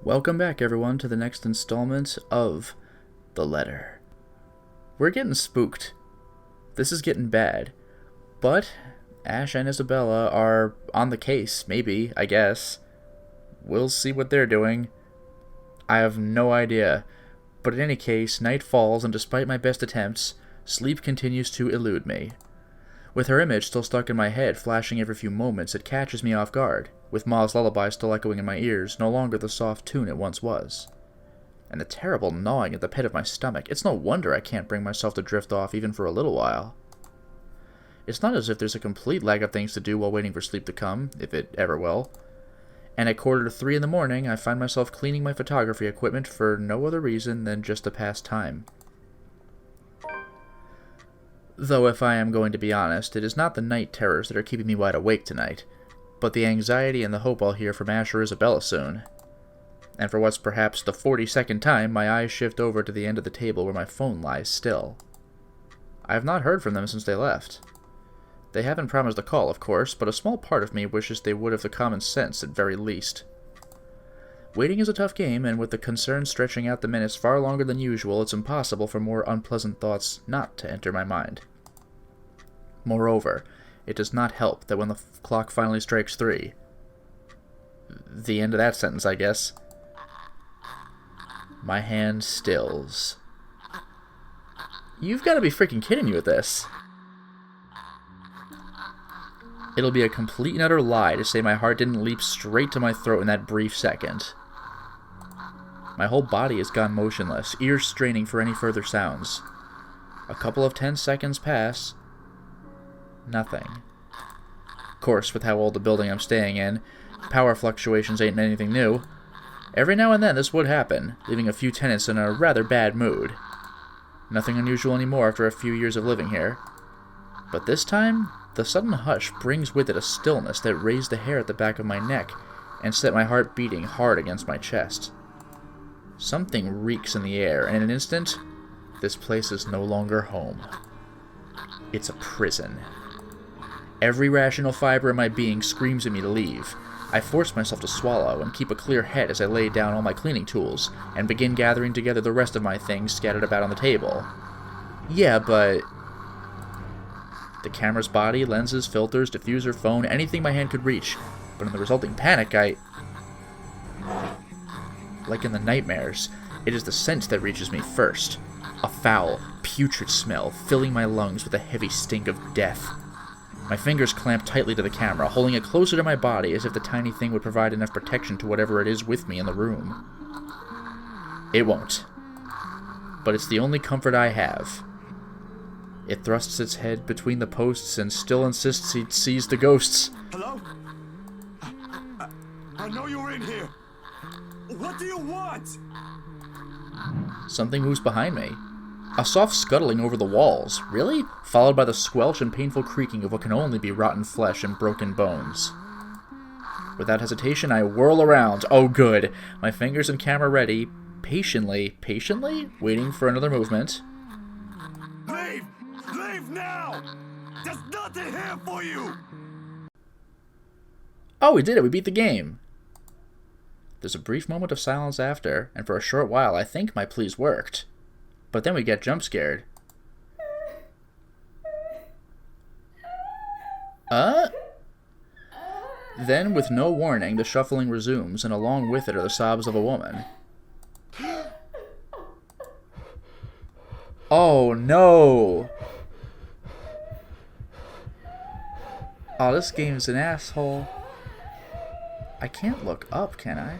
Welcome back, everyone, to the next installment of The Letter. We're getting spooked. This is getting bad. But Ash and Isabella are on the case, maybe, I guess. We'll see what they're doing. I have no idea. But in any case, night falls, and despite my best attempts, sleep continues to elude me. With her image still stuck in my head, flashing every few moments, it catches me off guard, with Ma's lullaby still echoing in my ears, no longer the soft tune it once was. And the terrible gnawing at the pit of my stomach, it's no wonder I can't bring myself to drift off even for a little while. It's not as if there's a complete lack of things to do while waiting for sleep to come, if it ever will. And at 2:45 in the morning, I find myself cleaning my photography equipment for no other reason than just to pass time. Though if I am going to be honest, it is not the night terrors that are keeping me wide awake tonight, but the anxiety and the hope I'll hear from Ash or Isabella soon. And for what's perhaps the 42nd time, my eyes shift over to the end of the table where my phone lies still. I have not heard from them since they left. They haven't promised a call, of course, but a small part of me wishes they would have the common sense at very least. Waiting is a tough game, and with the concern stretching out the minutes far longer than usual, it's impossible for more unpleasant thoughts not to enter my mind. Moreover, it does not help that when the clock finally strikes 3, the end of that sentence, I guess, my hand stills. You've got to be freaking kidding me with this. It'll be a complete and utter lie to say my heart didn't leap straight to my throat in that brief second. My whole body has gone motionless, ears straining for any further sounds. A couple of 10 seconds pass. Nothing. Of course, with how old the building I'm staying in, power fluctuations ain't anything new. Every now and then this would happen, leaving a few tenants in a rather bad mood. Nothing unusual anymore after a few years of living here. But this time, the sudden hush brings with it a stillness that raised the hair at the back of my neck and set my heart beating hard against my chest. Something reeks in the air, and in an instant, this place is no longer home. It's a prison. Every rational fiber in my being screams at me to leave. I force myself to swallow and keep a clear head as I lay down all my cleaning tools and begin gathering together the rest of my things scattered about on the table. Yeah, but the camera's body, lenses, filters, diffuser, phone, anything my hand could reach. But in the resulting panic, like in the nightmares, it is the scent that reaches me first. A foul, putrid smell, filling my lungs with a heavy stink of death. My fingers clamp tightly to the camera, holding it closer to my body as if the tiny thing would provide enough protection to whatever it is with me in the room. It won't. But it's the only comfort I have. It thrusts its head between the posts and still insists he sees the ghosts. Hello? I know you're in here. What do you want? Something moves behind me. A soft scuttling over the walls, really? Followed by the squelch and painful creaking of what can only be rotten flesh and broken bones. Without hesitation, I whirl around. Oh, good. My fingers and camera ready, patiently, waiting for another movement. Leave! Leave now! There's nothing here for you! Oh, we did it. We beat the game. There's a brief moment of silence after, and for a short while I think my pleas worked. But then we get jump scared. Then, with no warning, the shuffling resumes, and along with it are the sobs of a woman. Oh, no! Oh, this game's an asshole. I can't look up, can I?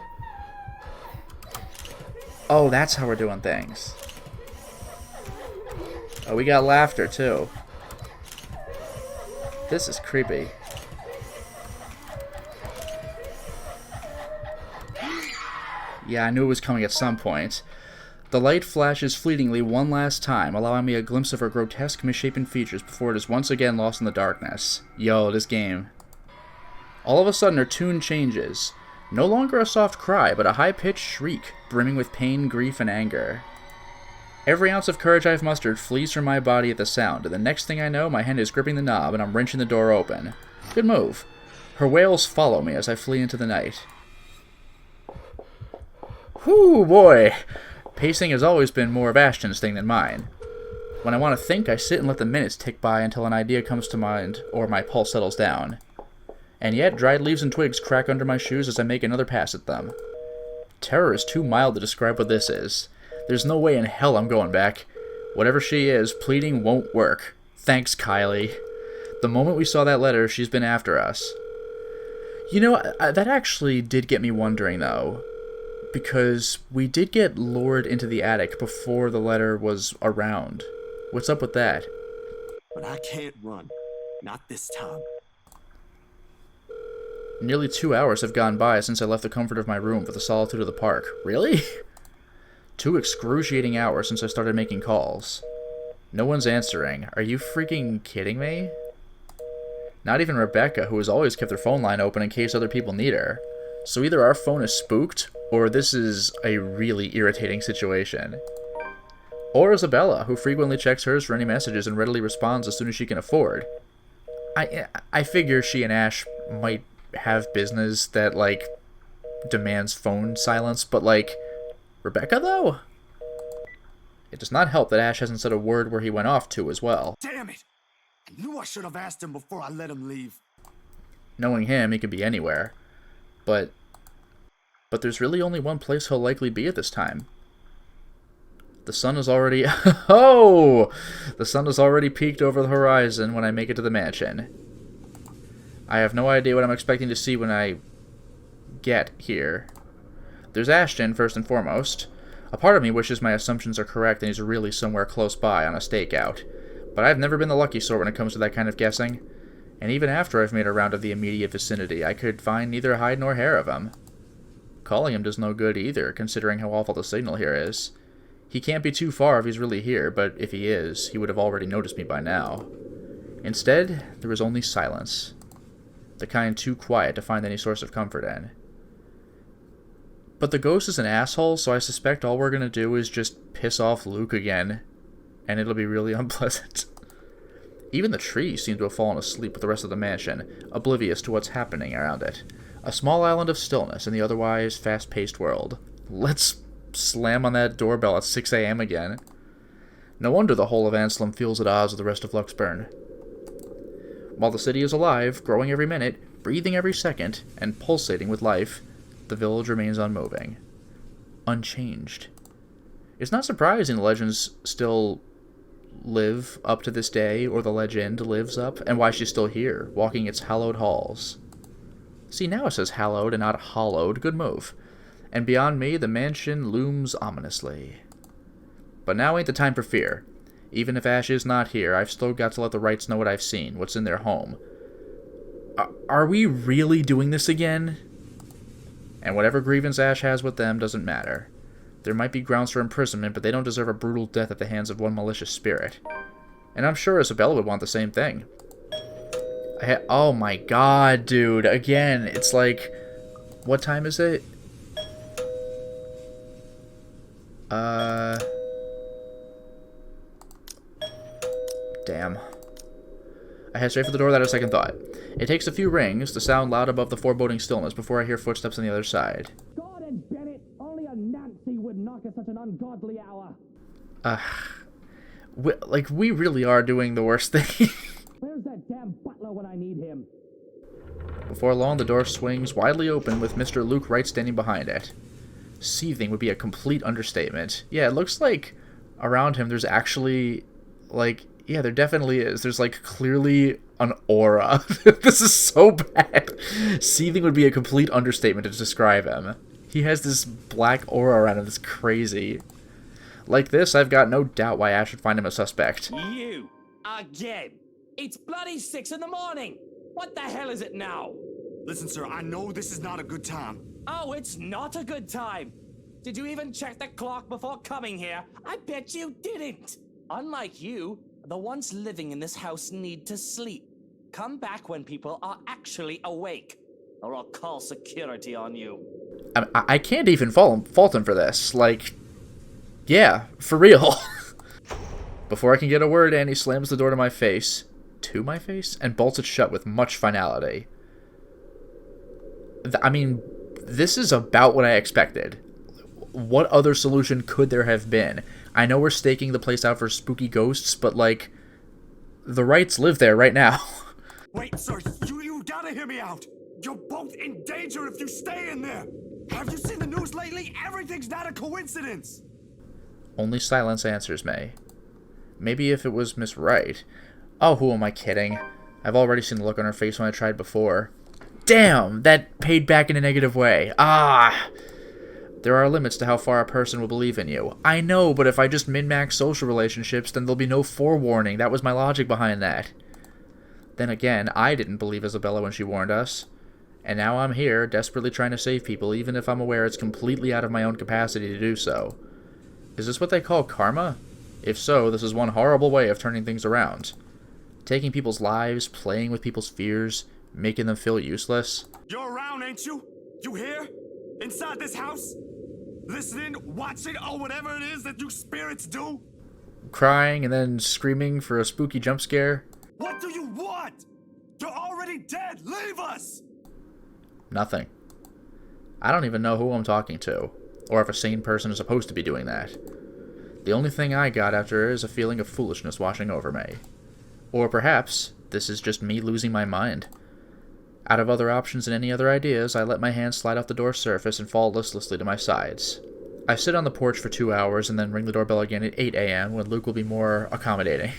Oh, that's how we're doing things. Oh, we got laughter, too. This is creepy. Yeah, I knew it was coming at some point. The light flashes fleetingly one last time, allowing me a glimpse of her grotesque, misshapen features before it is once again lost in the darkness. Yo, this game. All of a sudden, her tune changes. No longer a soft cry, but a high-pitched shriek, brimming with pain, grief, and anger. Every ounce of courage I've mustered flees from my body at the sound, and the next thing I know, my hand is gripping the knob and I'm wrenching the door open. Good move. Her wails follow me as I flee into the night. Whew, boy. Pacing has always been more of Ashton's thing than mine. When I want to think, I sit and let the minutes tick by until an idea comes to mind or my pulse settles down. And yet, dried leaves and twigs crack under my shoes as I make another pass at them. Terror is too mild to describe what this is. There's no way in hell I'm going back. Whatever she is, pleading won't work. Thanks, Kylie. The moment we saw that letter, she's been after us. You know, that actually did get me wondering, though. Because we did get lured into the attic before the letter was around. What's up with that? But I can't run. Not this time. Nearly 2 hours have gone by since I left the comfort of my room for the solitude of the park. Really? 2 excruciating hours since I started making calls. No one's answering. Are you freaking kidding me? Not even Rebecca, who has always kept her phone line open in case other people need her. So either our phone is spooked, or this is a really irritating situation. Or Isabella, who frequently checks hers for any messages and readily responds as soon as she can afford. I figure she and Ash might have business that, like, demands phone silence, but, like, Rebecca, though? It does not help that Ash hasn't said a word where he went off to as well. Damn it! I knew I should have asked him before I let him leave. Knowing him, he could be anywhere. But there's really only one place he'll likely be at this time. The sun is already... Oh! The sun has already peeked over the horizon when I make it to the mansion. I have no idea what I'm expecting to see when I get here. There's Ashton, first and foremost. A part of me wishes my assumptions are correct and he's really somewhere close by on a stakeout. But I've never been the lucky sort when it comes to that kind of guessing. And even after I've made a round of the immediate vicinity, I could find neither hide nor hair of him. Calling him does no good either, considering how awful the signal here is. He can't be too far if he's really here, but if he is, he would have already noticed me by now. Instead, there was only silence. The kind too quiet to find any source of comfort in. But the ghost is an asshole, so I suspect all we're gonna do is just piss off Luke again. And it'll be really unpleasant. Even the trees seem to have fallen asleep with the rest of the mansion, oblivious to what's happening around it. A small island of stillness in the otherwise fast-paced world. Let's slam on that doorbell at 6 a.m. again. No wonder the whole of Anselm feels at odds with the rest of Luxburn. While the city is alive, growing every minute, breathing every second, and pulsating with life, the village remains unmoving. Unchanged. It's not surprising the legends still live up to this day, or the legend lives up, and why she's still here, walking its hallowed halls. See, now it says hallowed and not hollowed. Good move. And beyond me, the mansion looms ominously. But now ain't the time for fear. Even if Ash is not here, I've still got to let the Wrights know what I've seen, what's in their home. Are we really doing this again? And whatever grievance Ash has with them doesn't matter. There might be grounds for imprisonment, but they don't deserve a brutal death at the hands of one malicious spirit. And I'm sure Isabella would want the same thing. Oh my god, dude. Again, it's like... What time is it? Damn. I head straight for the door without a second thought. It takes a few rings to sound loud above the foreboding stillness before I hear footsteps on the other side. God and Bennett, only a Nancy would knock at such an ungodly hour. We really are doing the worst thing. Where's that damn butler when I need him? Before long, the door swings widely open with Mr. Luke Wright standing behind it. Seething would be a complete understatement. Yeah, it looks like around him there's actually, like, yeah, there definitely is. There's, like, clearly an aura. This is so bad. Seething would be a complete understatement to describe him. He has this black aura around him that's crazy. Like this, I've got no doubt why Ash would find him a suspect. You, again. It's bloody 6 in the morning. What the hell is it now? Listen, sir, I know this is not a good time. Oh, it's not a good time. Did you even check the clock before coming here? I bet you didn't. Unlike you, the ones living in this house need to sleep. Come back when people are actually awake, or I'll call security on you. I can't even fault him for this. Like, yeah, for real. Before I can get a word in, he slams the door to my face, and bolts it shut with much finality. I mean, this is about what I expected. what other solution could there have been? I know we're staking the place out for spooky ghosts, but, like, the Wrights live there right now. Wait, sir, you gotta hear me out. You're both in danger if you stay in there. Have you seen the news lately? Everything's not a coincidence. Only silence answers me. Maybe if it was Miss Wright. Oh, who am I kidding? I've already seen the look on her face when I tried before. Damn! That paid back in a negative way. Ah! There are limits to how far a person will believe in you. I know, but if I just min-max social relationships, then there'll be no forewarning. That was my logic behind that. Then again, I didn't believe Isabella when she warned us. And now I'm here, desperately trying to save people, even if I'm aware it's completely out of my own capacity to do so. Is this what they call karma? If so, this is one horrible way of turning things around. Taking people's lives, playing with people's fears, making them feel useless. You're around, ain't you? You here? Inside this house? Listening, watching, or whatever it is that you spirits do? Crying and then screaming for a spooky jump scare. What do you want? You're already dead! Leave us! Nothing. I don't even know who I'm talking to, or if a sane person is supposed to be doing that. The only thing I got after is a feeling of foolishness washing over me. Or perhaps this is just me losing my mind. Out of other options and any other ideas, I let my hand slide off the door's surface and fall listlessly to my sides. I sit on the porch for 2 hours and then ring the doorbell again at 8 a.m. when Luke will be more accommodating.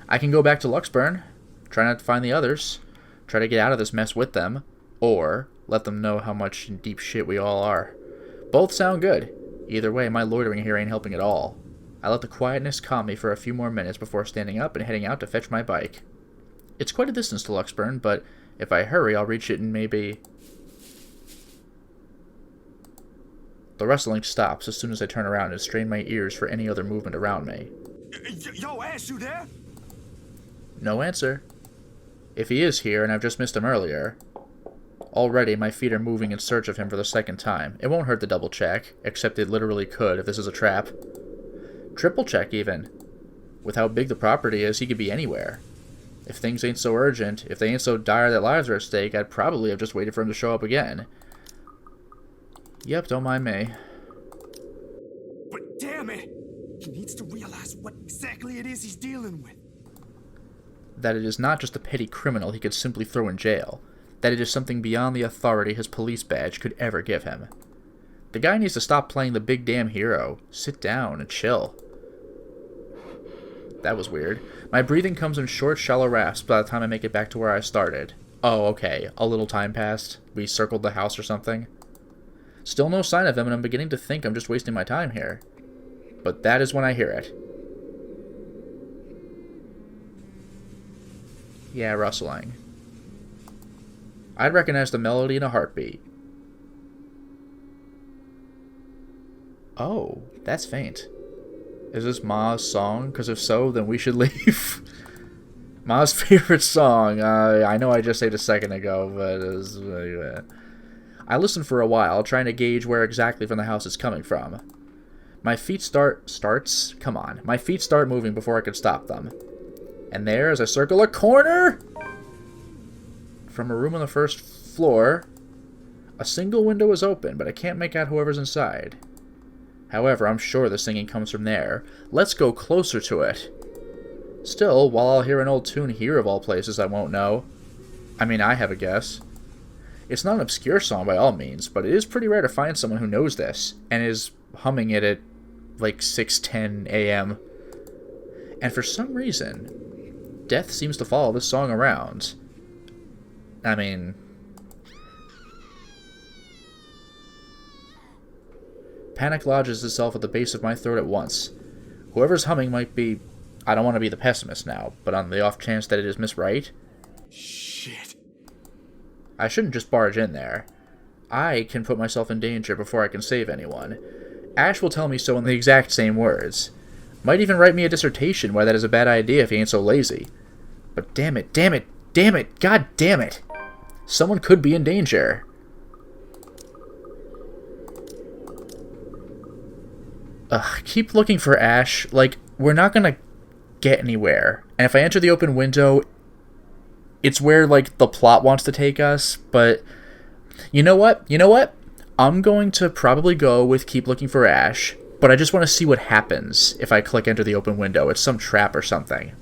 I can go back to Luxburn, try not to find the others, try to get out of this mess with them, or let them know how much in deep shit we all are. Both sound good. Either way, my loitering here ain't helping at all. I let the quietness calm me for a few more minutes before standing up and heading out to fetch my bike. It's quite a distance to Luxburn, but if I hurry, I'll reach it in maybe... The rustling stops as soon as I turn around and strain my ears for any other movement around me. Yo, Ash, you there? No answer. If he is here, and I've just missed him earlier... Already, my feet are moving in search of him for the second time. It won't hurt to double check, except it literally could if this is a trap. Triple check, even. With how big the property is, he could be anywhere. If things ain't so urgent, if they ain't so dire that lives are at stake, I'd probably have just waited for him to show up again. Yep, don't mind me. But damn it! He needs to realize what exactly it is he's dealing with. That it is not just a petty criminal he could simply throw in jail. That it is something beyond the authority his police badge could ever give him. The guy needs to stop playing the big damn hero. Sit down and chill. That was weird. My breathing comes in short, shallow rasps by the time I make it back to where I started. Oh, okay. A little time passed. We circled the house or something. Still no sign of him, and I'm beginning to think I'm just wasting my time here. But that is when I hear it. Yeah, rustling. I'd recognize the melody in a heartbeat. Oh, that's faint. Is this Ma's song? Because if so, then we should leave. Ma's favorite song. I know I just said a second ago, but I listened for a while, trying to gauge where exactly from the house it's coming from. My feet starts? Come on. My feet start moving before I could stop them. And there, as I circle a corner... From a room on the first floor, a single window is open, but I can't make out whoever's inside. However, I'm sure the singing comes from there. Let's go closer to it. Still, while I'll hear an old tune here of all places, I won't know. I mean, I have a guess. It's not an obscure song by all means, but it is pretty rare to find someone who knows this, and is humming it at, like, 6:10 a.m. And for some reason, death seems to follow this song around. I mean... Panic lodges itself at the base of my throat at once. Whoever's humming might be... I don't want to be the pessimist now, but on the off chance that it is Miss Wright... Shit. I shouldn't just barge in there. I can put myself in danger before I can save anyone. Ash will tell me so in the exact same words. Might even write me a dissertation why that is a bad idea if he ain't so lazy. But damn it, damn it, damn it, god damn it! Someone could be in danger. Ugh, keep looking for Ash. Like, we're not gonna get anywhere. And if I enter the open window, it's where, like, the plot wants to take us, but... You know what? I'm going to probably go with keep looking for Ash, but I just want to see what happens if I click enter the open window. It's some trap or something.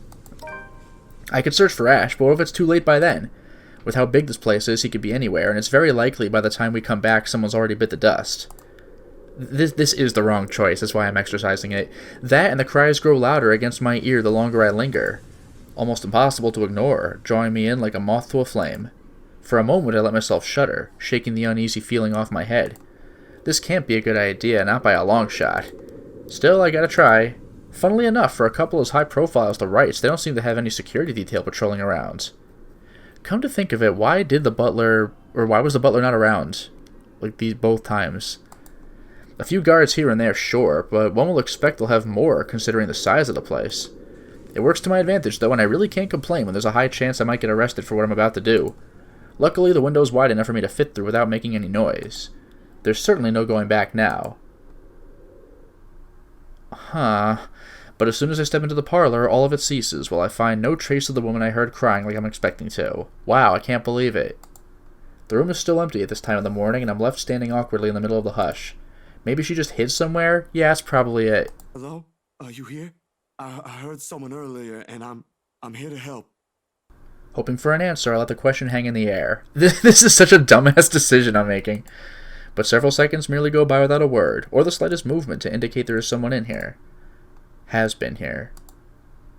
I could search for Ash, but what if it's too late by then? With how big this place is, he could be anywhere, and it's very likely by the time we come back, someone's already bit the dust. This is the wrong choice, that's why I'm exercising it. That and the cries grow louder against my ear the longer I linger. Almost impossible to ignore, drawing me in like a moth to a flame. For a moment I let myself shudder, shaking the uneasy feeling off my head. This can't be a good idea, not by a long shot. Still, I gotta try. Funnily enough, for a couple as high profile as the Wrights, they don't seem to have any security detail patrolling around. Come to think of it, why was the butler not around? Like both times. A few guards here and there, sure, but one will expect they'll have more, considering the size of the place. It works to my advantage, though, and I really can't complain when there's a high chance I might get arrested for what I'm about to do. Luckily, the window's wide enough for me to fit through without making any noise. There's certainly no going back now. But as soon as I step into the parlor, all of it ceases, while I find no trace of the woman I heard crying like I'm expecting to. Wow, I can't believe it. The room is still empty at this time of the morning, and I'm left standing awkwardly in the middle of the hush. Maybe she just hid somewhere? Yeah, that's probably it. Hello? Are you here? I heard someone earlier, and I'm here to help. Hoping for an answer, I let the question hang in the air. This is such a dumbass decision I'm making. But several seconds merely go by without a word, or the slightest movement to indicate there is someone in here. Has been here.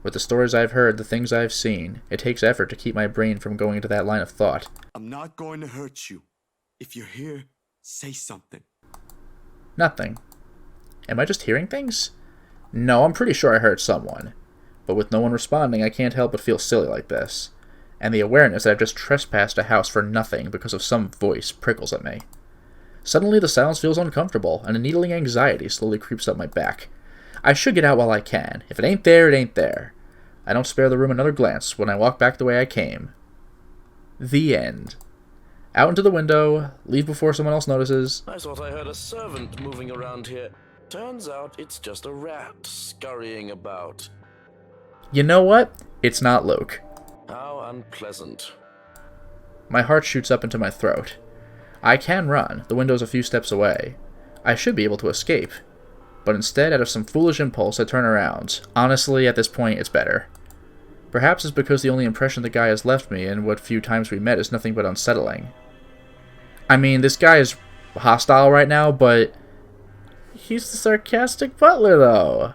With the stories I've heard, the things I've seen, it takes effort to keep my brain from going into that line of thought. I'm not going to hurt you. If you're here, say something. Nothing. Am I just hearing things? No, I'm pretty sure I heard someone. But with no one responding, I can't help but feel silly like this. And the awareness that I've just trespassed a house for nothing because of some voice prickles at me. Suddenly the silence feels uncomfortable, and a needling anxiety slowly creeps up my back. I should get out while I can. If it ain't there, it ain't there. I don't spare the room another glance when I walk back the way I came. The end. Out into the window, leave before someone else notices. I thought I heard a servant moving around here. Turns out it's just a rat scurrying about. You know what? It's not Luke. How unpleasant. My heart shoots up into my throat. I can run. The window's a few steps away. I should be able to escape. But instead, out of some foolish impulse, I turn around. Honestly, at this point, it's better. Perhaps it's because the only impression the guy has left me in what few times we met is nothing but unsettling. I mean, this guy is hostile right now, but he's the sarcastic butler, though.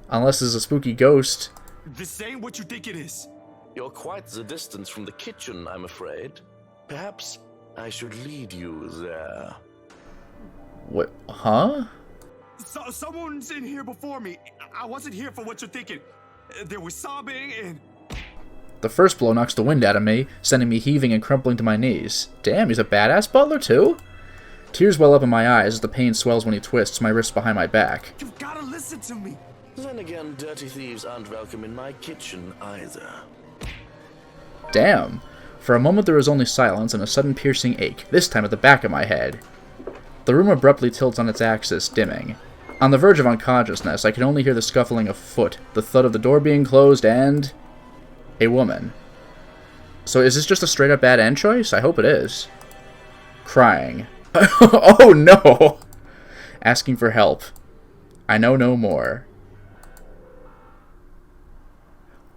Unless there's a spooky ghost. This ain't what you think it is. You're quite the distance from the kitchen, I'm afraid. Perhaps I should lead you there. What? Huh? Someone's in here before me. I wasn't here for what you're thinking. There was sobbing and... The first blow knocks the wind out of me, sending me heaving and crumpling to my knees. Damn, he's a badass butler, too? Tears well up in my eyes as the pain swells when he twists my wrists behind my back. You've gotta listen to me. Then again, dirty thieves aren't welcome in my kitchen either. Damn. For a moment there was only silence and a sudden piercing ache, this time at the back of my head. The room abruptly tilts on its axis, dimming. On the verge of unconsciousness, I can only hear the scuffling of foot, the thud of the door being closed, and... a woman. So is this just a straight-up bad end choice? I hope it is. Crying. Oh no! Asking for help. I know no more.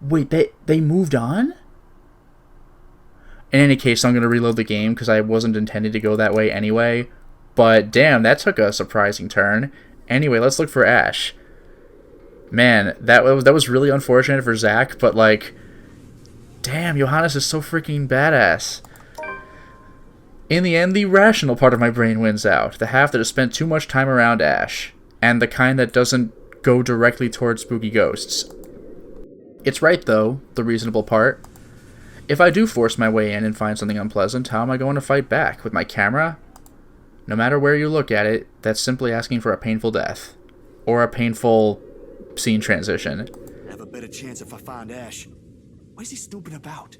Wait, they moved on? In any case, I'm going to reload the game because I wasn't intending to go that way anyway. But damn, that took a surprising turn. Anyway, let's look for Ash. Man, that was really unfortunate for Zach, but like... damn, Johannes is so freaking badass. In the end, the rational part of my brain wins out. The half that has spent too much time around Ash. And the kind that doesn't go directly towards spooky ghosts. It's right, though, the reasonable part. If I do force my way in and find something unpleasant, how am I going to fight back? With my camera? No matter where you look at it, that's simply asking for a painful death. Or a painful scene transition. Have a better chance if I find Ash. What is he snooping about?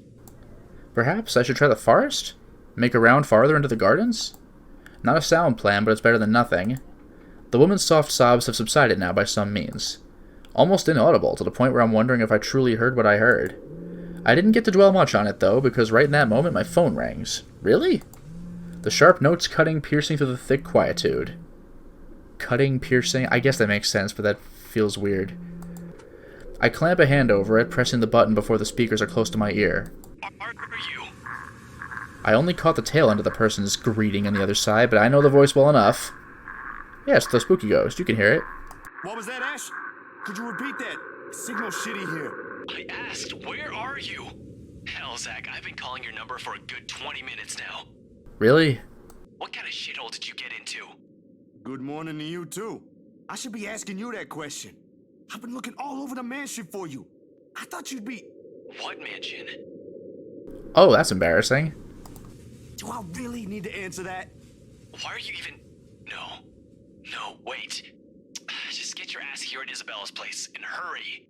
Perhaps I should try the forest? Make a round farther into the gardens? Not a sound plan, but it's better than nothing. The woman's soft sobs have subsided now by some means. Almost inaudible, to the point where I'm wondering if I truly heard what I heard. I didn't get to dwell much on it, though, because right in that moment my phone rings. Really? The sharp notes cutting, piercing through the thick quietude. Cutting, piercing, I guess that makes sense, but that feels weird. I clamp a hand over it, pressing the button before the speakers are close to my ear. Are you? I only caught the tail end of the person's greeting on the other side, but I know the voice well enough. Yes, the spooky ghost. You can hear it. What was that, Ash? Could you repeat that? Signal shitty here. I asked, where are you? Hell, Zach, I've been calling your number for a good 20 minutes now. Really? What kind of shithole did you get into? Good morning to you, too. I should be asking you that question. I've been looking all over the mansion for you. I thought you'd be... What mansion? Oh, that's embarrassing. Do I really need to answer that? Why are you even... No, wait. Just get your ass here at Isabella's place, and hurry.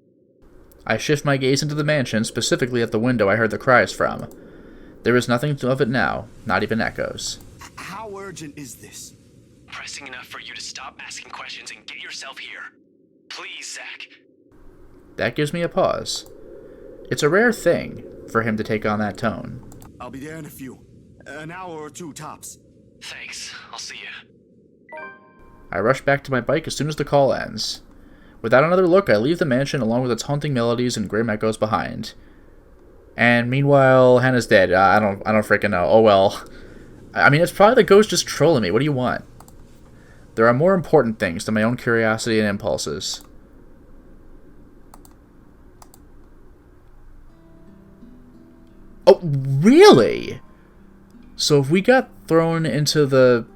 I shift my gaze into the mansion, specifically at the window I heard the cries from. There is nothing of it now, not even echoes. How urgent is this? Pressing enough for you to stop asking questions and get yourself here. Please, Zach. That gives me a pause. It's a rare thing for him to take on that tone. I'll be there in a few. An hour or two, tops. Thanks. I'll see you. I rush back to my bike as soon as the call ends. Without another look, I leave the mansion along with its haunting melodies and grim echoes behind. And meanwhile, Hannah's dead. I don't freaking know. Oh well. I mean, it's probably the ghost just trolling me. What do you want? There are more important things than my own curiosity and impulses. Oh, really? So if we got thrown into the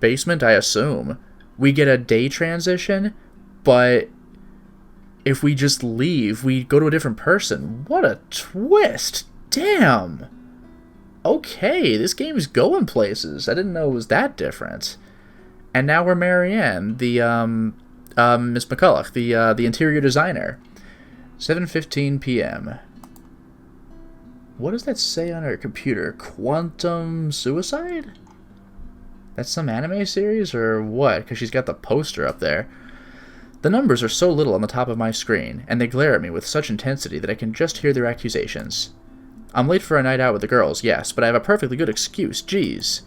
basement, I assume, we get a day transition, but if we just leave, we go to a different person. What a twist. Damn. Okay, this game's going places. I didn't know it was that different. And now we're Marianne, the, Miss McCulloch, the interior designer. 7:15 p.m. What does that say on her computer? Quantum Suicide? That's some anime series, or what? Because she's got the poster up there. The numbers are so little on the top of my screen, and they glare at me with such intensity that I can just hear their accusations. I'm late for a night out with the girls, yes, but I have a perfectly good excuse, jeez.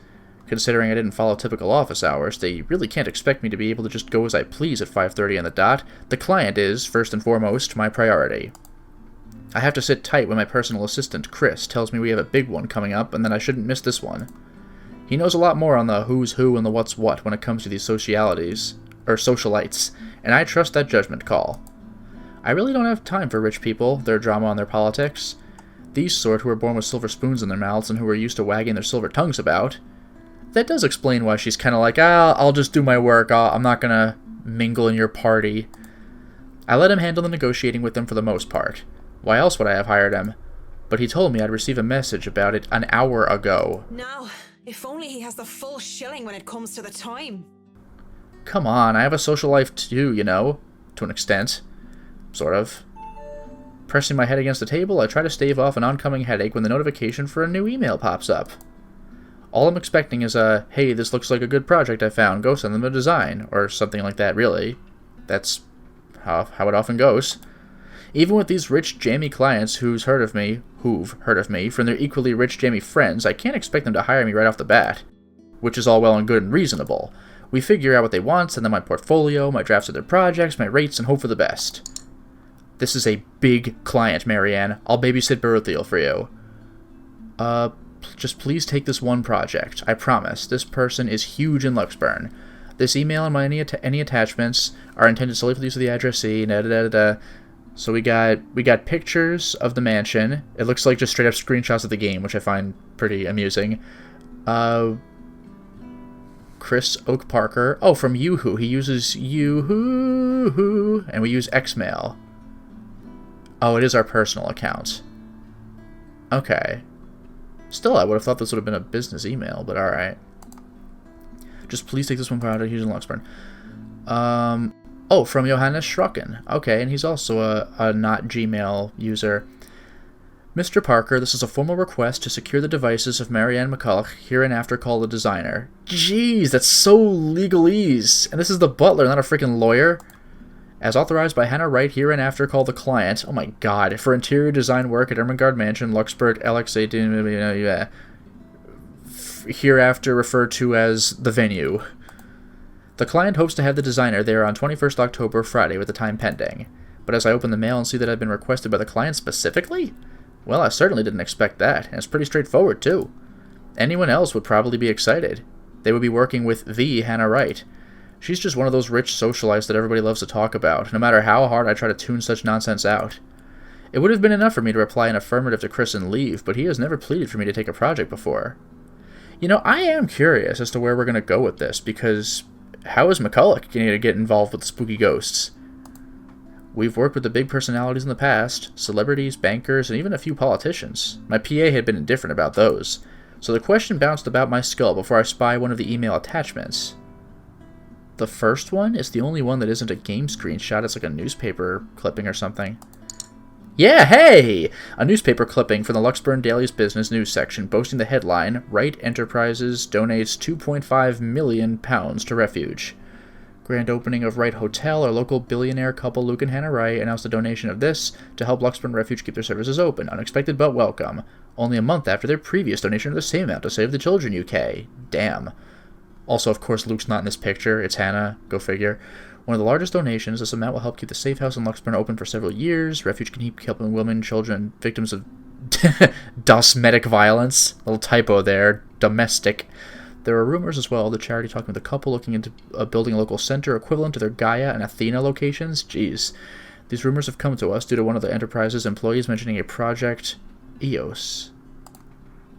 Considering I didn't follow typical office hours, they really can't expect me to be able to just go as I please at 5:30 on the dot. The client is, first and foremost, my priority. I have to sit tight when my personal assistant, Chris, tells me we have a big one coming up and that I shouldn't miss this one. He knows a lot more on the who's who and the what's what when it comes to these socialities, or socialites, and I trust that judgment call. I really don't have time for rich people, their drama and their politics. These sort who are born with silver spoons in their mouths and who are used to wagging their silver tongues about. That does explain why she's kind of like, I'll just do my work, I'm not gonna mingle in your party. I let him handle the negotiating with them for the most part. Why else would I have hired him? But he told me I'd receive a message about it an hour ago. Now, if only he has the full shilling when it comes to the time. Come on, I have a social life too, you know, to an extent. Sort of. Pressing my head against the table, I try to stave off an oncoming headache when the notification for a new email pops up. All I'm expecting is a, hey, this looks like a good project I found, go send them a design, or something like that, really. That's how it often goes. Even with these rich, jammy clients who've heard of me from their equally rich, jammy friends, I can't expect them to hire me right off the bat. Which is all well and good and reasonable. We figure out what they want, send them my portfolio, my drafts of their projects, my rates, and hope for the best. This is a big client, Marianne. I'll babysit Berthiel for you. Just please take this one project. I promise. This person is huge in Luxburn. This email and any attachments are intended solely for the use of the addressee, So we got pictures of the mansion. It looks like just straight up screenshots of the game, which I find pretty amusing. Chris Oak Parker. Oh, from Yoo-Hoo. He uses Yoo-Hoo, and we use Xmail. Oh, it is our personal account. Okay. Still, I would have thought this would have been a business email, but alright. Just please take this one product using Luxburn. Oh, from Johannes Schrocken. Okay, and he's also a not Gmail user. Mr. Parker, this is a formal request to secure the devices of Marianne McCulloch, hereinafter called the designer. Jeez, that's so legalese. And this is the butler, not a freaking lawyer. As authorized by Hannah Wright, hereinafter called the client. Oh my god. For interior design work at Ermengarde Mansion, Luxburg, LXA... hereafter referred to as the venue. The client hopes to have the designer there on 21st October, Friday, with the time pending. But as I open the mail and see that I've been requested by the client specifically? Well, I certainly didn't expect that, and it's pretty straightforward, too. Anyone else would probably be excited. They would be working with the Hannah Wright. She's just one of those rich socialites that everybody loves to talk about, no matter how hard I try to tune such nonsense out. It would have been enough for me to reply an affirmative to Chris and leave, but he has never pleaded for me to take a project before. You know, I am curious as to where we're going to go with this, because how is McCulloch going to get involved with the spooky ghosts? We've worked with the big personalities in the past, celebrities, bankers, and even a few politicians. My PA had been indifferent about those, so the question bounced about my skull before I spy one of the email attachments. The first one is the only one that isn't a game screenshot, it's like a newspaper clipping or something. Yeah, hey! A newspaper clipping from the Luxburn Daily's business news section boasting the headline, Wright Enterprises donates £2.5 million to refuge. Grand opening of Wright Hotel, our local billionaire couple Luke and Hannah Wright announced a donation of this to help Luxburn Refuge keep their services open. Unexpected but welcome. Only a month after their previous donation of the same amount to Save the Children UK. Damn. Also, of course, Luke's not in this picture. It's Hannah. Go figure. One of the largest donations, this amount will help keep the safe house in Luxburn open for several years. Refuge can keep helping women, children, victims of domestic violence. A little typo there. Domestic. There are rumors as well of the charity talking with a couple looking into building a local center equivalent to their Gaia and Athena locations. Jeez. These rumors have come to us due to one of the Enterprise's employees mentioning a project EOS.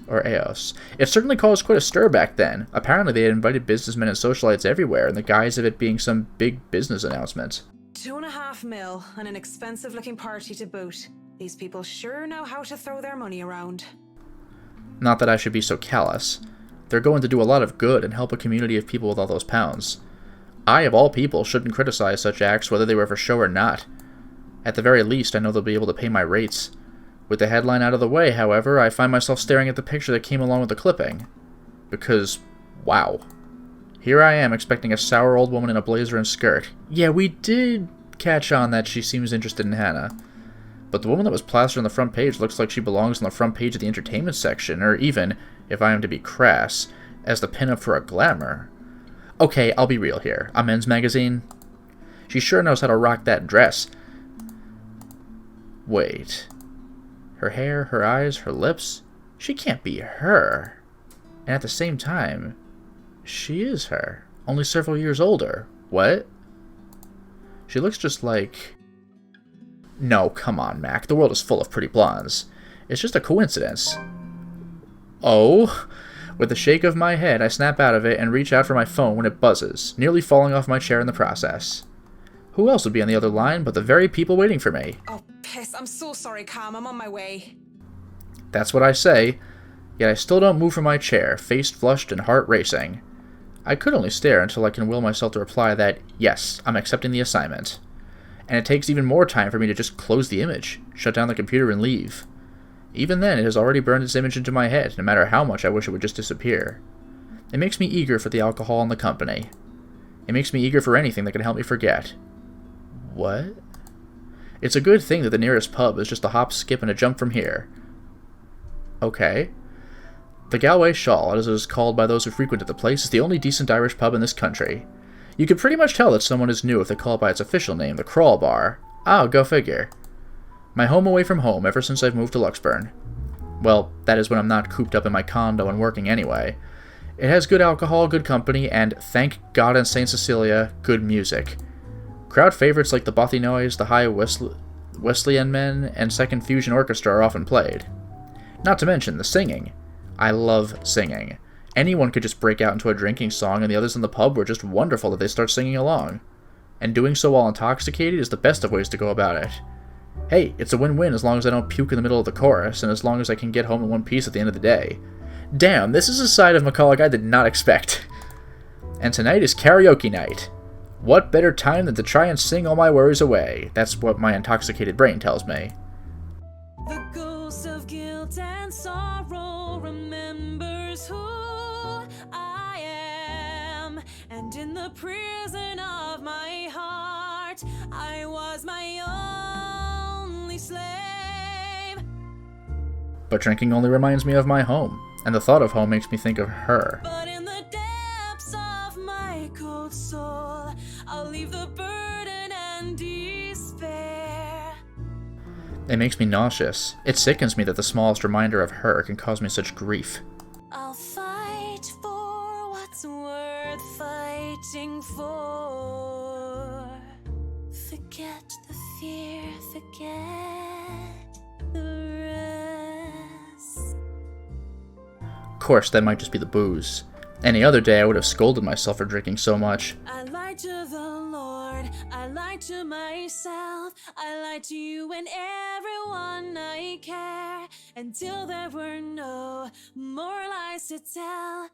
Or EOS. It certainly caused quite a stir back then. Apparently they had invited businessmen and socialites everywhere in the guise of it being some big business announcement. $2.5 million and an expensive-looking party to boot. These people sure know how to throw their money around. Not that I should be so callous. They're going to do a lot of good and help a community of people with all those pounds. I, of all people, shouldn't criticize such acts whether they were for show or not. At the very least, I know they'll be able to pay my rates. With the headline out of the way, however, I find myself staring at the picture that came along with the clipping. Because, wow. Here I am expecting a sour old woman in a blazer and skirt. Yeah, we did catch on that she seems interested in Hannah. But the woman that was plastered on the front page looks like she belongs on the front page of the entertainment section, or even, if I am to be crass, as the pinup for a glamour. Okay, I'll be real here. A men's magazine? She sure knows how to rock that dress. Wait. Her hair, her eyes, her lips? She can't be her. And at the same time, she is her. Only several years older. What? She looks just like... No, come on, Mac. The world is full of pretty blondes. It's just a coincidence. Oh? With a shake of my head, I snap out of it and reach out for my phone when it buzzes, nearly falling off my chair in the process. Who else would be on the other line but the very people waiting for me? Oh, piss. I'm so sorry, Cam. I'm on my way. That's what I say, yet I still don't move from my chair, face flushed and heart racing. I could only stare until I can will myself to reply that, yes, I'm accepting the assignment. And it takes even more time for me to just close the image, shut down the computer and leave. Even then, it has already burned its image into my head, no matter how much I wish it would just disappear. It makes me eager for the alcohol and the company. It makes me eager for anything that can help me forget. What? It's a good thing that the nearest pub is just a hop, skip, and a jump from here. Okay. The Galway Shawl, as it is called by those who frequented the place, is the only decent Irish pub in this country. You can pretty much tell that someone is new if they call it by its official name, the Crawl Bar. Oh, go figure. My home away from home ever since I've moved to Luxburn. Well, that is when I'm not cooped up in my condo and working anyway. It has good alcohol, good company, and, thank God and St. Cecilia, good music. Crowd favorites like the Bothy Noise, the High Wesleyan Men, and Second Fusion Orchestra are often played. Not to mention the singing. I love singing. Anyone could just break out into a drinking song, and the others in the pub were just wonderful that they start singing along. And doing so while intoxicated is the best of ways to go about it. Hey, it's a win-win as long as I don't puke in the middle of the chorus, and as long as I can get home in one piece at the end of the day. Damn, this is a side of McCulloch I did not expect. And tonight is karaoke night. What better time than to try and sing all my worries away? That's what my intoxicated brain tells me. The ghost of guilt and sorrow remembers who I am, and in the prison of my heart, I was my only slave. But drinking only reminds me of my home. and the thought of home makes me think of her. But in the depths of my cold soul, I'll leave the burden and despair. It makes me nauseous. It sickens me that the smallest reminder of her can cause me such grief. I'll fight for what's worth fighting for. Forget the fear, forget the rest. Of course, that might just be the booze. Any other day I would have scolded myself for drinking so much. I lied to the Lord, I lied to myself, I lied to you and everyone I care, until there were no more lies to tell.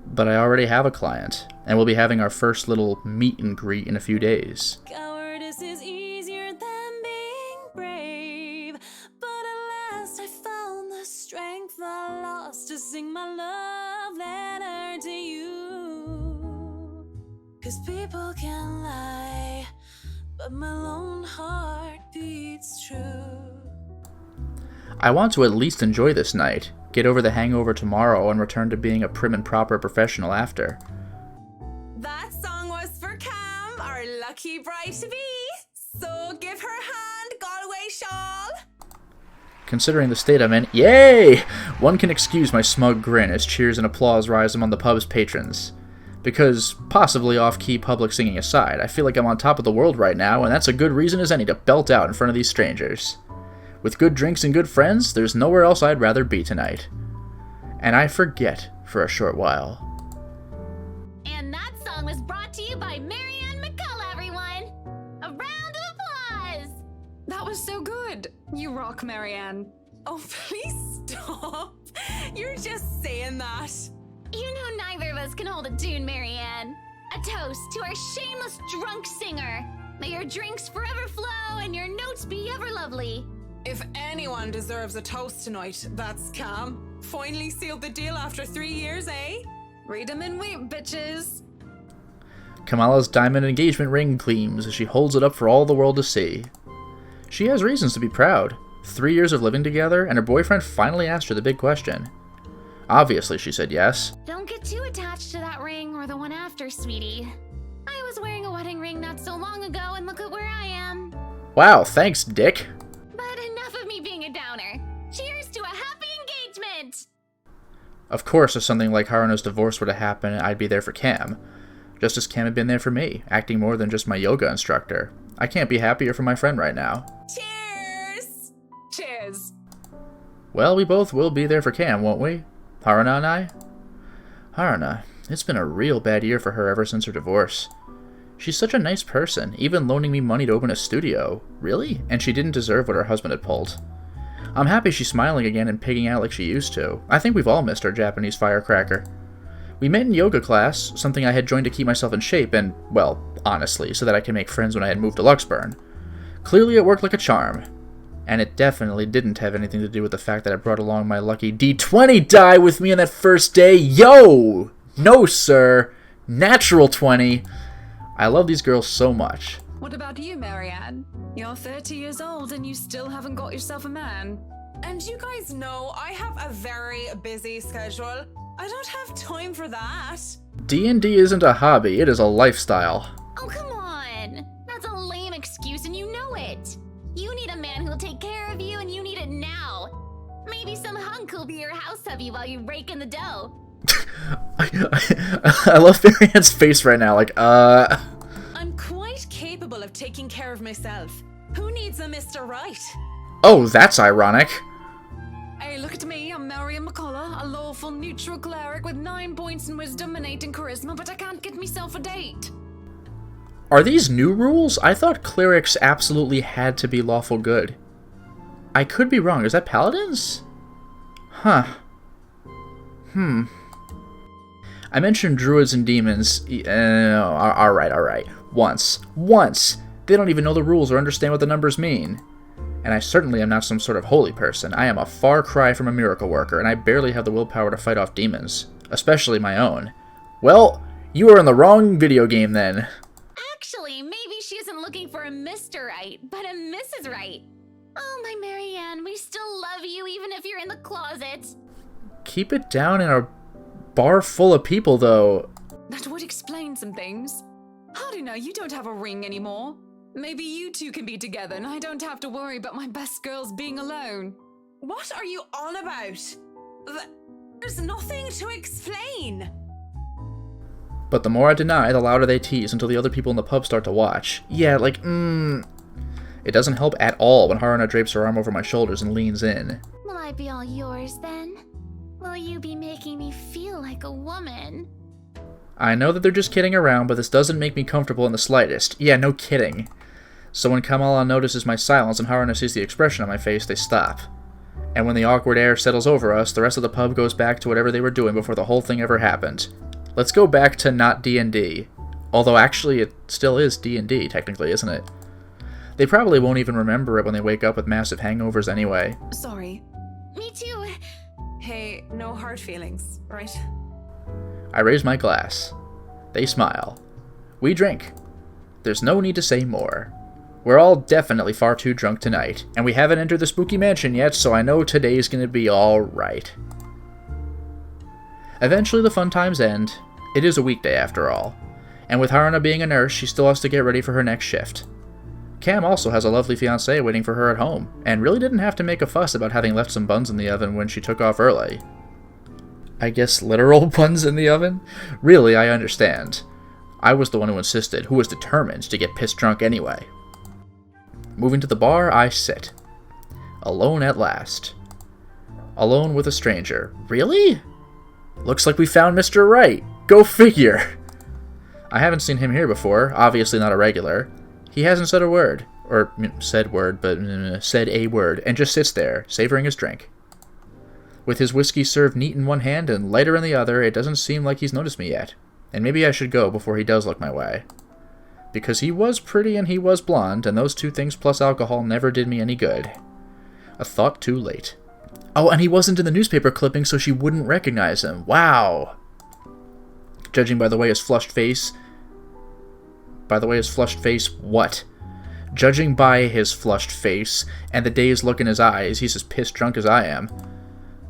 But I already have a client, and we'll be having our first little meet and greet in a few days. Cowardice is easier than being brave, but at last I found the strength I lost to sing my love letter to you. 'Cause people can lie, but my lone heart beats true. I want to at least enjoy this night, get over the hangover tomorrow, and return to being a prim and proper professional after. That song was for Cam, our lucky bride-to-be. So give her a hand, Galway shawl. Considering the state I'm in, yay! One can excuse my smug grin as cheers and applause rise among the pub's patrons. Because, possibly off-key public singing aside, I feel like I'm on top of the world right now, and that's a good reason as any to belt out in front of these strangers. With good drinks and good friends, there's nowhere else I'd rather be tonight. And I forget for a short while. And that song was brought to you by Marianne McCullough, everyone! A round of applause! That was so good. You rock, Marianne. Oh, please stop. You're just saying that. You know neither of us can hold a tune, Marianne. A toast to our shameless drunk singer. May your drinks forever flow and your notes be ever lovely. If anyone deserves a toast tonight, that's Cam. Finally sealed the deal after 3 years, eh? Read 'em and wait, bitches. Kamala's diamond engagement ring gleams as she holds it up for all the world to see. She has reasons to be proud. 3 years of living together, and her boyfriend finally asked her the big question. Obviously, she said yes. Don't get too attached to that ring or the one after, sweetie. I was wearing a wedding ring not so long ago, and look at where I am. Wow, thanks, Dick. But enough of me being a downer. Cheers to a happy engagement! Of course, if something like Haruno's divorce were to happen, I'd be there for Cam. Just as Cam had been there for me, acting more than just my yoga instructor. I can't be happier for my friend right now. Cheers! Cheers. Well, we both will be there for Cam, won't we? Haruna and I? Haruna, it's been a real bad year for her ever since her divorce. She's such a nice person, even loaning me money to open a studio. Really? And she didn't deserve what her husband had pulled. I'm happy she's smiling again and pigging out like she used to. I think we've all missed our Japanese firecracker. We met in yoga class, something I had joined to keep myself in shape and, well, honestly, so that I can make friends when I had moved to Luxburn. Clearly it worked like a charm. And it definitely didn't have anything to do with the fact that I brought along my lucky D20 die with me on that first day. Yo! No, sir. Natural 20. I love these girls so much. What about you, Marianne? You're 30 years old and you still haven't got yourself a man. And you guys know I have a very busy schedule. I don't have time for that. D&D isn't a hobby, it is a lifestyle. Oh, come on! That's a lame excuse and you know it! You need a man who'll take care of you and you need it now! Maybe some hunk who'll be your house hubby while you rake in the dough. I love Marianne's face right now, like, I'm quite capable of taking care of myself. Who needs a Mr. Right? Oh, that's ironic. Hey, look at me, I'm Marianne McCullough, a lawful neutral cleric with 9 points in wisdom and 8 in charisma, but I can't get myself a date. Are these new rules? I thought clerics absolutely had to be lawful good. I could be wrong. Is that paladins? Huh. I mentioned druids and demons. Alright. Once. They don't even know the rules or understand what the numbers mean. And I certainly am not some sort of holy person. I am a far cry from a miracle worker, and I barely have the willpower to fight off demons. Especially my own. Well, you are in the wrong video game then. Actually, maybe she isn't looking for a Mr. Right, but a Mrs. Right. Oh, my Marianne, we still love you even if you're in the closet. keep it down in a bar full of people, though. That would explain some things. How do you know you don't have a ring anymore? Maybe you two can be together and I don't have to worry about my best girls being alone. What are you on about? There's nothing to explain. But the more I deny, the louder they tease until the other people in the pub start to watch. Yeah, like, It doesn't help at all when Haruna drapes her arm over my shoulders and leans in. Will I be all yours then? Will you be making me feel like a woman? I know that they're just kidding around, but this doesn't make me comfortable in the slightest. Yeah, no kidding. So when Kamala notices my silence and Haruna sees the expression on my face, they stop. And when the awkward air settles over us, the rest of the pub goes back to whatever they were doing before the whole thing ever happened. Let's go back to not D&D. Although actually it still is D&D, technically, isn't it? They probably won't even remember it when they wake up with massive hangovers anyway. Sorry. Me too. Hey, no hard feelings, right? I raise my glass. They smile. We drink. There's no need to say more. We're all definitely far too drunk tonight, and we haven't entered the spooky mansion yet, so I know today's gonna be alright. Eventually the fun times end. It is a weekday after all. And with Haruna being a nurse, she still has to get ready for her next shift. Cam also has a lovely fiancé waiting for her at home, and really didn't have to make a fuss about having left some buns in the oven when she took off early. I guess literal buns in the oven? Really, I understand. I was the one who insisted, who was determined to get pissed drunk anyway. Moving to the bar, I sit. Alone at last. Alone with a stranger. Really? Looks like we found Mr. Right. Go figure. I haven't seen him here before, obviously not a regular. He hasn't said a word. Or, said word, but said a word, and just sits there, savoring his drink. With his whiskey served neat in one hand and lighter in the other, it doesn't seem like he's noticed me yet. And maybe I should go before he does look my way. Because he was pretty and he was blonde, and those two things plus alcohol never did me any good. A thought too late. Oh, and he wasn't in the newspaper clipping, so she wouldn't recognize him. Wow. Judging by the way his flushed face... what? Judging by his flushed face and the dazed look in his eyes, he's as pissed drunk as I am.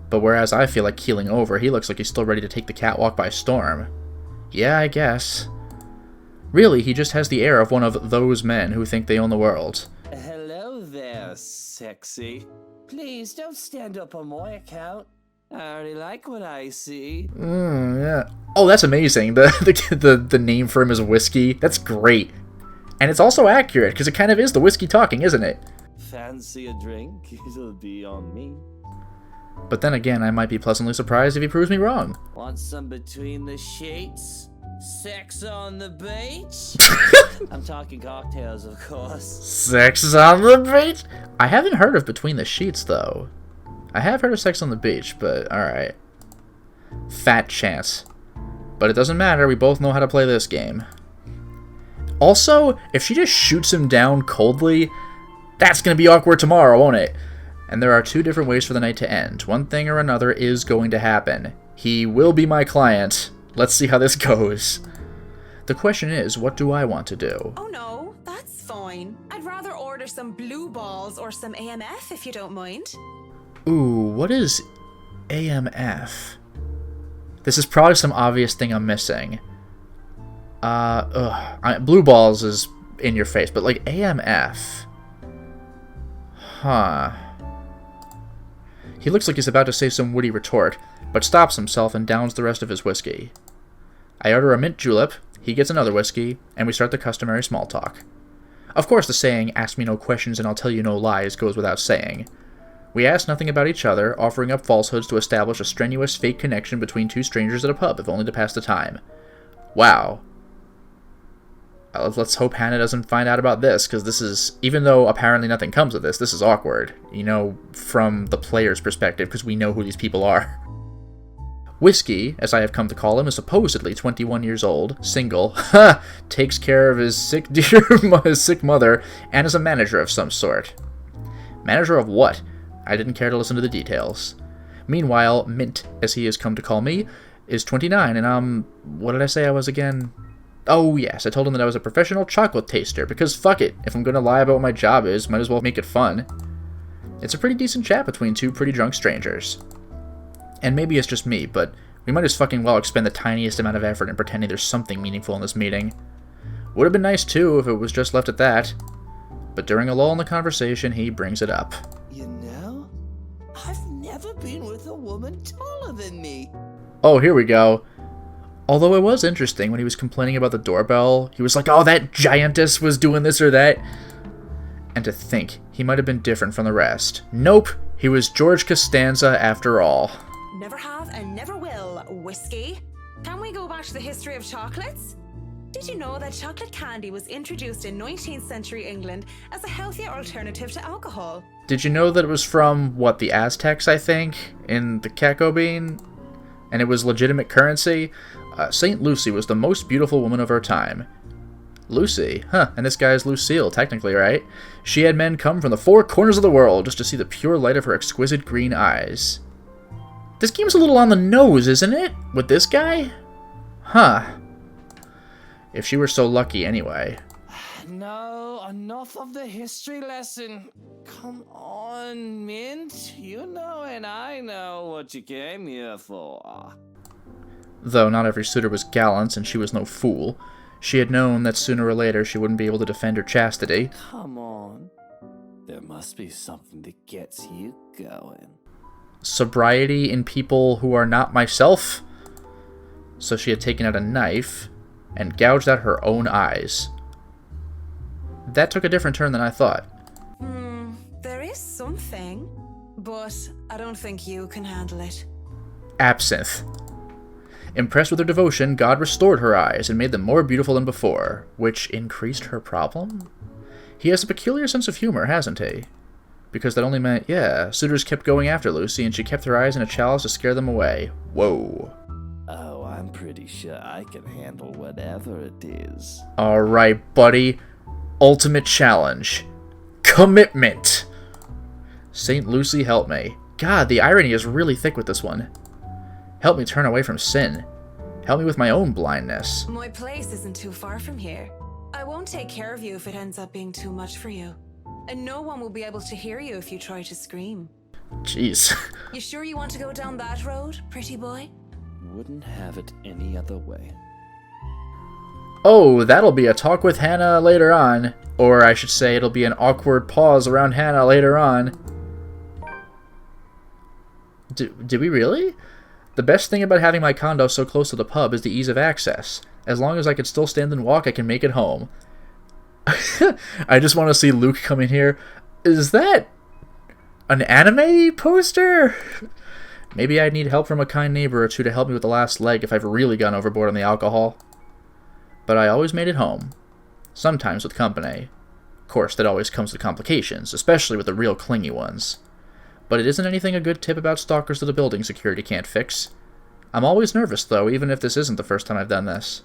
But whereas I feel like keeling over, he looks like he's still ready to take the catwalk by storm. Yeah, I guess. Really, he just has the air of one of those men who think they own the world. Hello there, sexy. Please don't stand up on my account. I already like what I see. Yeah. Oh, that's amazing. The name for him is Whiskey. That's great. And it's also accurate, because it kind of is the whiskey talking, isn't it? Fancy a drink? It'll be on me. But then again, I might be pleasantly surprised if he proves me wrong. Want some between the sheets? Sex on the beach? I'm talking cocktails, of course. Sex on the beach? I haven't heard of Between the Sheets, though. I have heard of Sex on the Beach, but alright. Fat chance. But it doesn't matter, we both know how to play this game. Also, if she just shoots him down coldly, that's gonna be awkward tomorrow, won't it? And there are two different ways for the night to end. One thing or another is going to happen. He will be my client. Let's see how this goes. The question is, what do I want to do? Oh no, that's fine. I'd rather order some blue balls or some AMF if you don't mind. Ooh, what is AMF? This is probably some obvious thing I'm missing. Blue balls is in your face, but like AMF. Huh. He looks like he's about to say some witty retort, but stops himself and downs the rest of his whiskey. I order a mint julep, he gets another whiskey, and we start the customary small talk. Of course the saying, ask me no questions and I'll tell you no lies, goes without saying. We ask nothing about each other, offering up falsehoods to establish a strenuous fake connection between two strangers at a pub, if only to pass the time. Wow. Let's hope Hannah doesn't find out about this, because this is, even though apparently nothing comes of this, this is awkward. You know, from the player's perspective, because we know who these people are. Whiskey, as I have come to call him, is supposedly 21 years old, single, takes care of his sick mother, and is a manager of some sort. Manager of what? I didn't care to listen to the details. Meanwhile, Mint, as he has come to call me, is 29, and what did I say I was again? Oh yes, I told him that I was a professional chocolate taster, because fuck it, if I'm gonna lie about what my job is, might as well make it fun. It's a pretty decent chat between two pretty drunk strangers. And maybe it's just me, but we might as fucking well expend the tiniest amount of effort in pretending there's something meaningful in this meeting. Would have been nice too if it was just left at that. But during a lull in the conversation, he brings it up. You know, I've never been with a woman taller than me. Oh, here we go. Although it was interesting when he was complaining about the doorbell, he was like, oh, that giantess was doing this or that. And to think, he might have been different from the rest. Nope, he was George Costanza after all. Never have and never will, whiskey. Can we go back to the history of chocolates? Did you know that chocolate candy was introduced in 19th century England as a healthier alternative to alcohol? Did you know that it was from, what, the Aztecs, I think, in the cacao bean? And it was legitimate currency? St. Lucy was the most beautiful woman of her time. Lucy? Huh, and this guy is Lucille, technically, right? She had men come from the four corners of the world just to see the pure light of her exquisite green eyes. This game's a little on the nose, isn't it? With this guy? Huh. If she were so lucky anyway. No, enough of the history lesson. Come on, Mint. You know and I know what you came here for. Though not every suitor was gallant, and she was no fool. She had known that sooner or later she wouldn't be able to defend her chastity. Come on. There must be something that gets you going. Sobriety in people who are not myself? So she had taken out a knife and gouged out her own eyes. That took a different turn than I thought. There is something, but I don't think you can handle it. Absinthe. Impressed with her devotion, God restored her eyes and made them more beautiful than before, which increased her problem? He has a peculiar sense of humor, hasn't he? Because that only meant, yeah, suitors kept going after Lucy, and she kept her eyes in a chalice to scare them away. Whoa. Oh, I'm pretty sure I can handle whatever it is. Alright, buddy. Ultimate challenge. Commitment! St. Lucy, help me. God, the irony is really thick with this one. Help me turn away from sin. Help me with my own blindness. My place isn't too far from here. I won't take care of you if it ends up being too much for you. And no one will be able to hear you if you try to scream. Jeez. You sure you want to go down that road, pretty boy? Wouldn't have it any other way. Oh, that'll be a talk with Hannah later on. Or I should say it'll be an awkward pause around Hannah later on. Did we really? The best thing about having my condo so close to the pub is the ease of access. As long as I can still stand and walk, I can make it home. I just want to see Luke come in here. Is that an anime poster? Maybe I need help from a kind neighbor or two to help me with the last leg if I've really gone overboard on the alcohol. But I always made it home. Sometimes with company. Of course, that always comes with complications, especially with the real clingy ones. But it isn't anything a good tip about stalkers to the building security can't fix. I'm always nervous, though, even if this isn't the first time I've done this.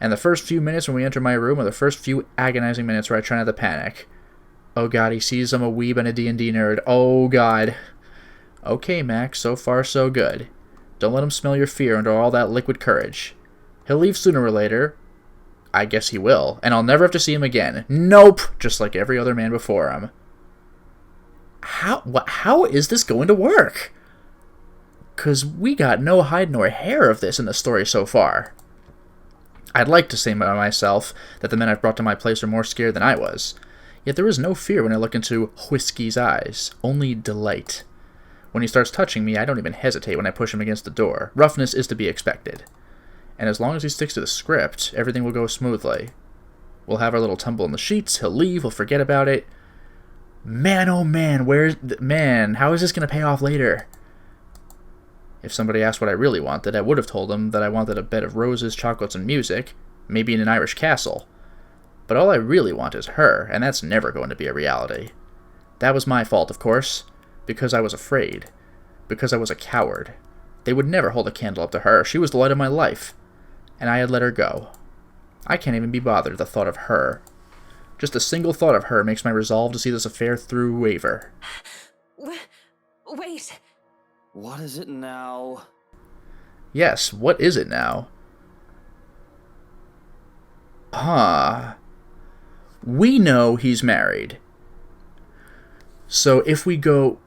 And the first few minutes when we enter my room are the first few agonizing minutes where I try not to panic. Oh god, he sees I'm a weeb and a D&D nerd. Oh god. Okay, Max, so far so good. Don't let him smell your fear under all that liquid courage. He'll leave sooner or later. I guess he will, and I'll never have to see him again. Nope! Just like every other man before him. How is this going to work? 'Cause we got no hide nor hair of this in the story so far. I'd like to say by myself that the men I've brought to my place are more scared than I was. Yet there is no fear when I look into Whiskey's eyes, only delight. When he starts touching me, I don't even hesitate when I push him against the door. Roughness is to be expected. And as long as he sticks to the script, everything will go smoothly. We'll have our little tumble in the sheets, he'll leave, we'll forget about it. Man, oh man, how is this going to pay off later? If somebody asked what I really wanted, I would have told them that I wanted a bed of roses, chocolates, and music, maybe in an Irish castle. But all I really want is her, and that's never going to be a reality. That was my fault, of course, because I was afraid, because I was a coward. They would never hold a candle up to her. She was the light of my life, and I had let her go. I can't even be bothered at the thought of her. Just a single thought of her makes my resolve to see this affair through waver. Wait. What is it now? Yes, what is it now? Huh. We know he's married. So if we go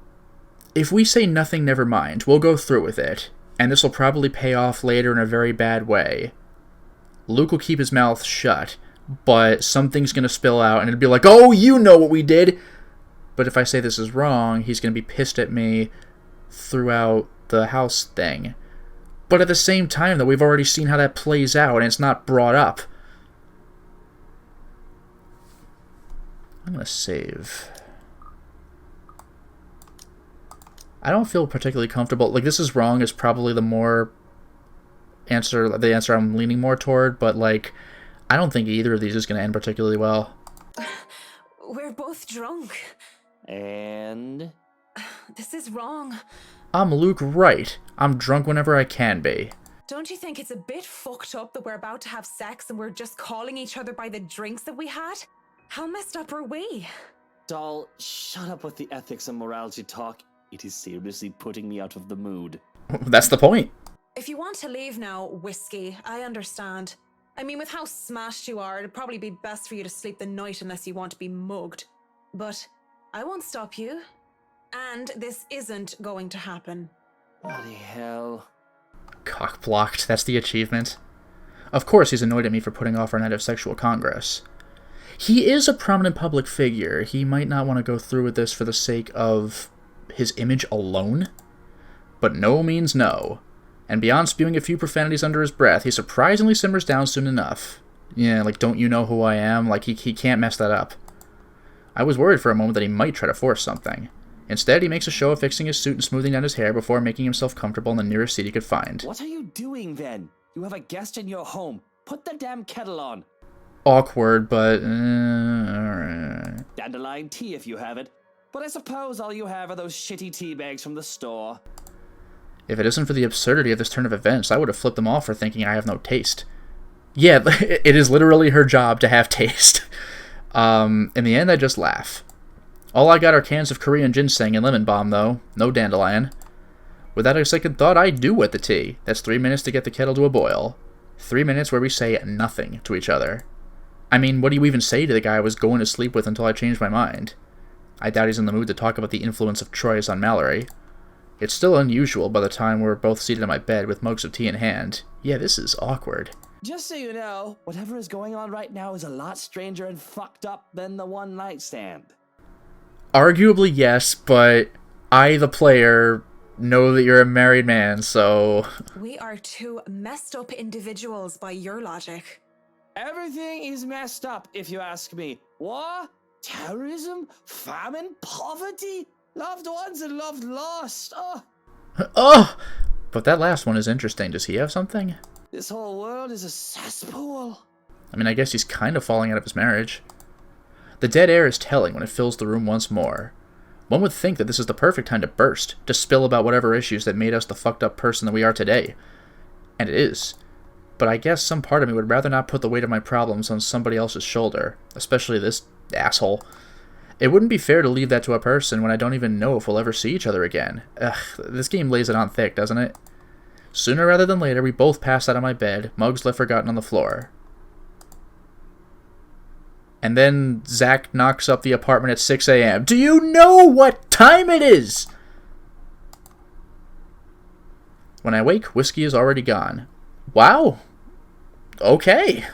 if we say nothing, never mind, we'll go through with it, and this will probably pay off later in a very bad way. Luke will keep his mouth shut, but something's going to spill out, and it'll be like, oh, you know what we did! But if I say this is wrong, he's going to be pissed at me throughout the house thing. But at the same time, though, we've already seen how that plays out, and it's not brought up. I'm going to save. I don't feel particularly comfortable. Like, this is wrong is probably the answer I'm leaning more toward, but, like, I don't think either of these is going to end particularly well. We're both drunk. And This is wrong. I'm Luke Wright. I'm drunk whenever I can be. Don't you think it's a bit fucked up that we're about to have sex and we're just calling each other by the drinks that we had? How messed up are we? Doll, shut up with the ethics and morality talk. It is seriously putting me out of the mood. That's the point. If you want to leave now, Whiskey, I understand. I mean, with how smashed you are, it'd probably be best for you to sleep the night unless you want to be mugged. But I won't stop you. And this isn't going to happen. Bloody hell. Cock-blocked, that's the achievement. Of course he's annoyed at me for putting off our night of sexual congress. He is a prominent public figure. He might not want to go through with this for the sake of his image alone. But no means no. And beyond spewing a few profanities under his breath, he surprisingly simmers down soon enough. Yeah, like, don't you know who I am? Like, he can't mess that up. I was worried for a moment that he might try to force something. Instead, he makes a show of fixing his suit and smoothing down his hair before making himself comfortable in the nearest seat he could find. What are you doing then? You have a guest in your home. Put the damn kettle on. Awkward, but... alright. Dandelion tea if you have it. But I suppose all you have are those shitty tea bags from the store. If it isn't for the absurdity of this turn of events, I would have flipped them off for thinking I have no taste. Yeah, it is literally her job to have taste. In the end, I just laugh. All I got are cans of Korean ginseng and lemon balm, though. No dandelion. Without a second thought, I do wet the tea. That's 3 minutes to get the kettle to a boil. 3 minutes where we say nothing to each other. I mean, what do you even say to the guy I was going to sleep with until I changed my mind? I doubt he's in the mood to talk about the influence of choice on Mallory. It's still unusual by the time we're both seated on my bed with mugs of tea in hand. Yeah, this is awkward. Just so you know, whatever is going on right now is a lot stranger and fucked up than the one night stand. Arguably, yes, but I, the player, know that you're a married man, so... We are two messed up individuals by your logic. Everything is messed up, if you ask me. War, terrorism, famine, poverty, loved ones and loved lost. Oh! Oh! But that last one is interesting. Does he have something? This whole world is a cesspool. I mean, I guess he's kind of falling out of his marriage. The dead air is telling when it fills the room once more. One would think that this is the perfect time to burst, to spill about whatever issues that made us the fucked up person that we are today. And it is. But I guess some part of me would rather not put the weight of my problems on somebody else's shoulder, especially this asshole. It wouldn't be fair to leave that to a person when I don't even know if we'll ever see each other again. Ugh, this game lays it on thick, doesn't it? Sooner rather than later, we both pass out of my bed, mugs left forgotten on the floor. And then Zach knocks up the apartment at 6 a.m. Do you know what time it is? When I wake, whiskey is already gone. Wow. Okay.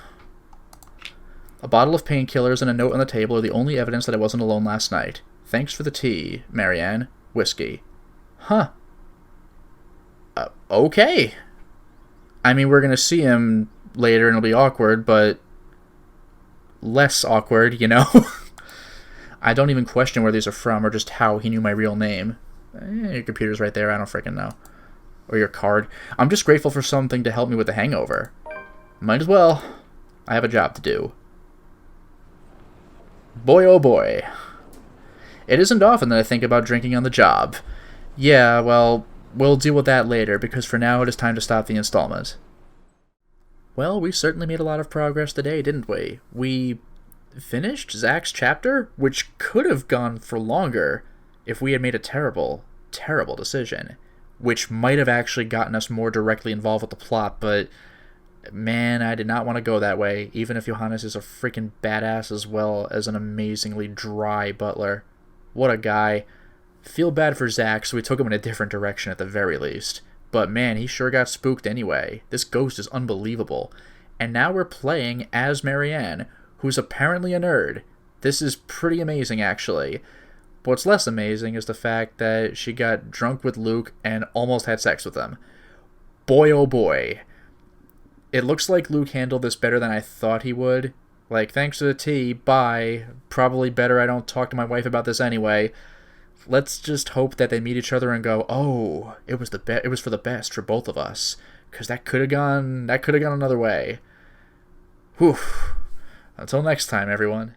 A bottle of painkillers and a note on the table are the only evidence that I wasn't alone last night. Thanks for the tea, Marianne. Whiskey. Huh. Okay. I mean, we're going to see him later and it'll be awkward, but less awkward, you know? I don't even question where these are from or just how he knew my real name. Your computer's right there, I don't freaking know. Or your card. I'm just grateful for something to help me with the hangover. Might as well. I have a job to do. Boy oh boy. It isn't often that I think about drinking on the job. Yeah, well, we'll deal with that later, because for now it is time to stop the installment. Well, we certainly made a lot of progress today, didn't we? We finished Zach's chapter, which could have gone for longer if we had made a terrible, terrible decision, which might have actually gotten us more directly involved with the plot, but man, I did not want to go that way, even if Johannes is a freaking badass as well as an amazingly dry butler. What a guy. Feel bad for Zach, so we took him in a different direction at the very least. But man, he sure got spooked anyway. This ghost is unbelievable. And now we're playing as Marianne, who's apparently a nerd. This is pretty amazing, actually. What's less amazing is the fact that she got drunk with Luke and almost had sex with him. Boy, oh boy. It looks like Luke handled this better than I thought he would. Like, thanks to the tea, bye. Probably better I don't talk to my wife about this anyway. Let's just hope that they meet each other and go, oh, it was for the best for both of us. Because that could have gone another way. Whew. Until next time, everyone.